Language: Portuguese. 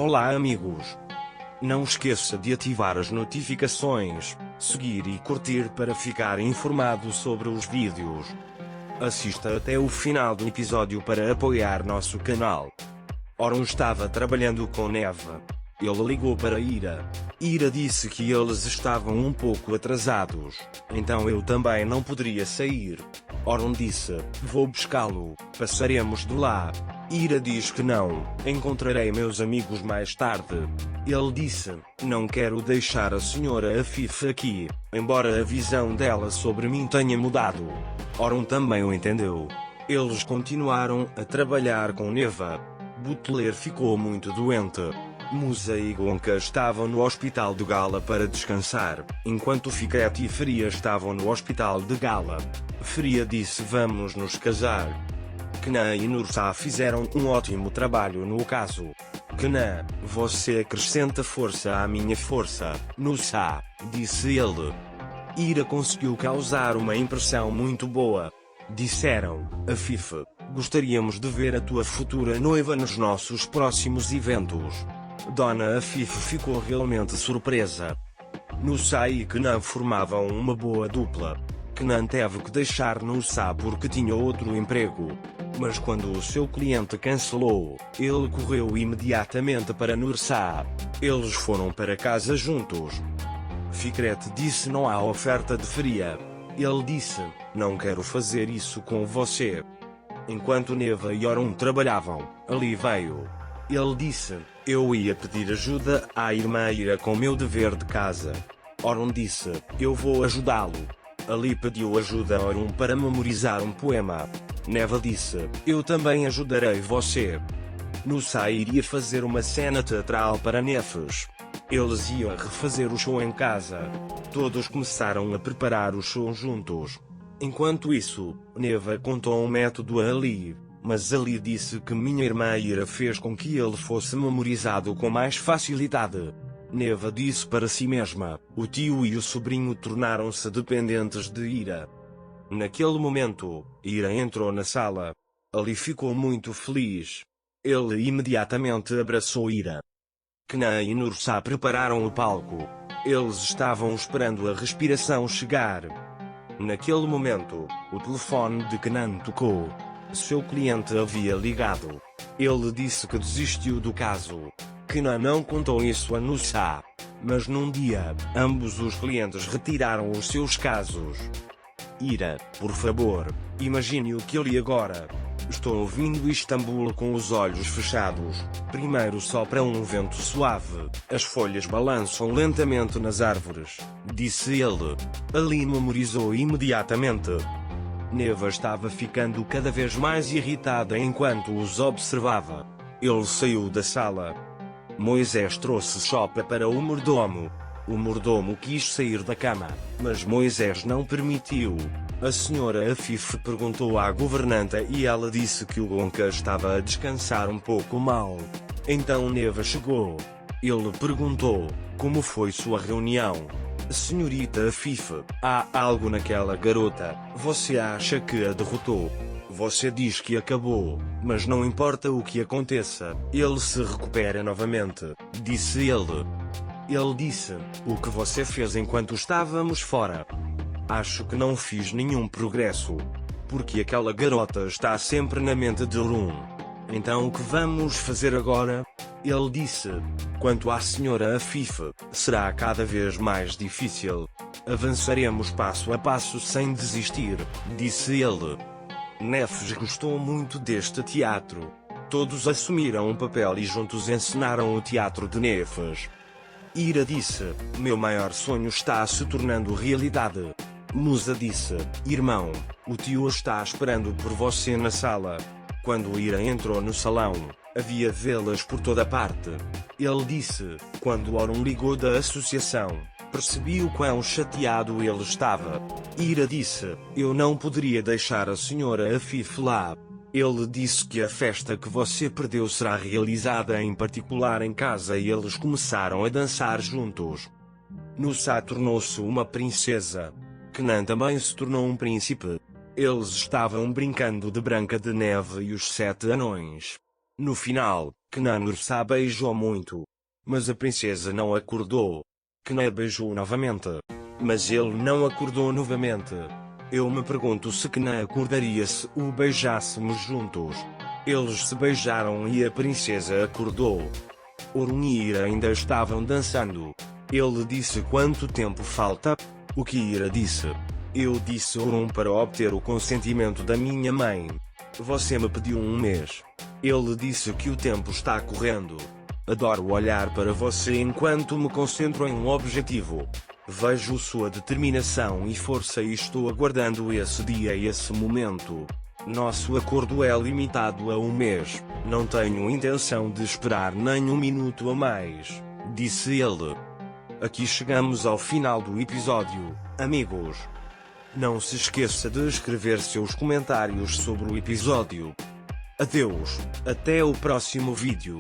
Olá amigos! Não esqueça de ativar as notificações, seguir e curtir para ficar informado sobre os vídeos. Assista até o final do episódio para apoiar nosso canal. Oron estava trabalhando com Neva. Ele ligou para Ira. Ira disse que eles estavam um pouco atrasados, então eu também não poderia sair. Oron disse, vou buscá-lo, passaremos de lá. Ira diz que não, encontrarei meus amigos mais tarde. Ele disse, não quero deixar a senhora Afif aqui, embora a visão dela sobre mim tenha mudado. Oron também o entendeu. Eles continuaram a trabalhar com Neva. Butler ficou muito doente. Musa e Gonka estavam no hospital de Gala para descansar, enquanto Fikret e Feria estavam no hospital de Gala. Feria disse vamos nos casar. Kenan e Nursa fizeram um ótimo trabalho no caso. Kenan, você acrescenta força à minha força, Nursa, disse ele. Ira conseguiu causar uma impressão muito boa. Disseram, Afif, gostaríamos de ver a tua futura noiva nos nossos próximos eventos. Dona Afif ficou realmente surpresa. Nursa e Kenan formavam uma boa dupla. Kenan teve que deixar Nursa porque tinha outro emprego. Mas quando o seu cliente cancelou, ele correu imediatamente para Nursa. Eles foram para casa juntos. Fikret disse não há oferta de Feria. Ele disse, não quero fazer isso com você. Enquanto Neva e Oron trabalhavam, Ali veio. Ele disse, eu ia pedir ajuda à irmã Ira com meu dever de casa. Oron disse, eu vou ajudá-lo. Ali pediu ajuda a Oron para memorizar um poema. Neva disse, eu também ajudarei você. Nursa iria fazer uma cena teatral para Nefes. Eles iam refazer o show em casa. Todos começaram a preparar o show juntos. Enquanto isso, Neva contou um método a Ali. Mas Ali disse que minha irmã Ira fez com que ele fosse memorizado com mais facilidade. Neva disse para si mesma, o tio e o sobrinho tornaram-se dependentes de Ira. Naquele momento, Ira entrou na sala. Ali ficou muito feliz. Ele imediatamente abraçou Ira. Kenan e Nursa prepararam o palco. Eles estavam esperando a respiração chegar. Naquele momento, o telefone de Kenan tocou. Seu cliente havia ligado. Ele disse que desistiu do caso. Kenan não contou isso a Nursa. Mas num dia, ambos os clientes retiraram os seus casos. Ira, por favor, imagine o que eu li agora. Estou ouvindo Istambul com os olhos fechados. Primeiro sopra um vento suave. As folhas balançam lentamente nas árvores, disse ele. Ali memorizou imediatamente. Neva estava ficando cada vez mais irritada enquanto os observava. Ele saiu da sala. Moisés trouxe sopa para o mordomo. O mordomo quis sair da cama, mas Moisés não permitiu. A senhora Afif perguntou à governanta e ela disse que o Gonka estava a descansar um pouco mal. Então Neva chegou. Ele perguntou, como foi sua reunião? Senhorita Afif, há algo naquela garota, você acha que a derrotou? Você diz que acabou, mas não importa o que aconteça, ele se recupera novamente, disse ele. Ele disse, o que você fez enquanto estávamos fora? Acho que não fiz nenhum progresso. Porque aquela garota está sempre na mente de Oron. Então o que vamos fazer agora? Ele disse. Quanto à senhora Afif, será cada vez mais difícil. Avançaremos passo a passo sem desistir, disse ele. Nefes gostou muito deste teatro. Todos assumiram um papel e juntos encenaram o teatro de Nefes. Ira disse, meu maior sonho está se tornando realidade. Musa disse, irmão, o tio está esperando por você na sala. Quando Ira entrou no salão, havia velas por toda parte. Ele disse, quando Oron ligou da associação, percebi o quão chateado ele estava. Ira disse, eu não poderia deixar a senhora Afif lá. Ele disse que a festa que você perdeu será realizada em particular em casa e eles começaram a dançar juntos. Nursa tornou-se uma princesa. Kenan também se tornou um príncipe. Eles estavam brincando de Branca de Neve e os 7 anões. No final, Knan-Ursa beijou muito. Mas a princesa não acordou. Knan beijou novamente. Mas ele não acordou novamente. Eu me pergunto se Knan acordaria se o beijássemos juntos. Eles se beijaram e a princesa acordou. Orun e Ira ainda estavam dançando. Ele disse quanto tempo falta. O que Ira disse? Eu disse Orun para obter o consentimento da minha mãe. Você me pediu um mês. Ele disse que o tempo está correndo. Adoro olhar para você enquanto me concentro em um objetivo. Vejo sua determinação e força e estou aguardando esse dia e esse momento. Nosso acordo é limitado a um mês. Não tenho intenção de esperar nem um minuto a mais, disse ele. Aqui chegamos ao final do episódio, amigos. Não se esqueça de escrever seus comentários sobre o episódio. Adeus, até o próximo vídeo.